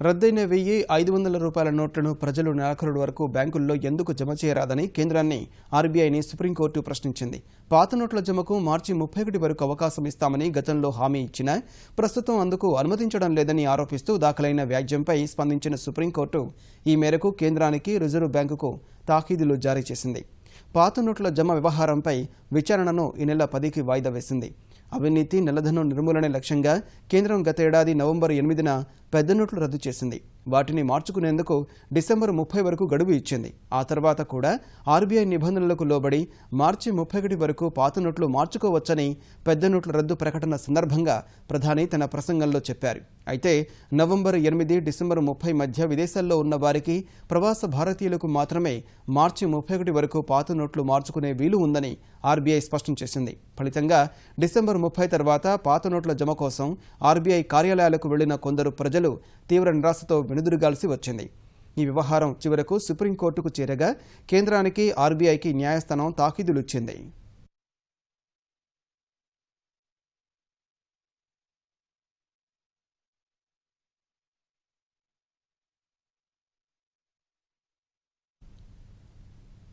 రద్దయిన 1,500 రూపాయల నోట్లను ప్రజలు నెలాఖరు వరకు బ్యాంకుల్లో ఎందుకు జమ చేయరాదని కేంద్రాన్ని ఆర్బీఐని సుప్రీంకోర్టు ప్రశ్నించింది. పాత నోట్ల జమకు మార్చి 31 వరకు అవకాశం ఇస్తామని గతంలో హామీ ఇచ్చినా ప్రస్తుతం అందుకు అనుమతించడం లేదని ఆరోపిస్తూ దాఖలైన వ్యాజ్యంపై స్పందించిన సుప్రీంకోర్టు ఈ మేరకు కేంద్రానికి రిజర్వ్ బ్యాంకుకు తాకీదులు జారీ చేసింది. పాత నోట్ల జమ వ్యవహారంపై విచారణను ఈ నెల 10కి వాయిదా వేసింది. అవినీతి, నల్లధనం నిర్మూలనే లక్ష్యంగా కేంద్రం గత ఏడాది నవంబర్ 8న పెద్ద నోట్లు రద్దు చేసింది. వాటిని మార్చుకునేందుకు డిసెంబర్ 30 వరకు గడువు ఇచ్చింది. ఆ తర్వాత కూడా ఆర్బీఐ నిబంధనలకు లోబడి మార్చి 31 వరకు పాత నోట్లు మార్చుకోవచ్చని పెద్ద నోట్ల రద్దు ప్రకటన సందర్భంగా ప్రధాని తన ప్రసంగంలో చెప్పారు. అయితే నవంబర్ 8, డిసెంబర్ 30 మధ్య విదేశాల్లో ఉన్న వారికి, ప్రవాస భారతీయులకు మాత్రమే మార్చి 31 వరకు పాత నోట్లు మార్చుకునే వీలు ఉందని ఆర్బీఐ స్పష్టం చేసింది. ఫలితంగా డిసెంబర్ 30 తర్వాత పాత నోట్ల జమ కోసం ఆర్బీఐ కార్యాలయాలకు వెళ్లిన కొందరు ప్రజలు తీవ్ర నిరాశతో వెనుదిరగాల్సి వచ్చింది. ఈ వ్యవహారం చివరకు సుప్రీంకోర్టుకు చేరగా కేంద్రానికి, ఆర్బీఐకి న్యాయస్థానం తాకీదులిచ్చింది.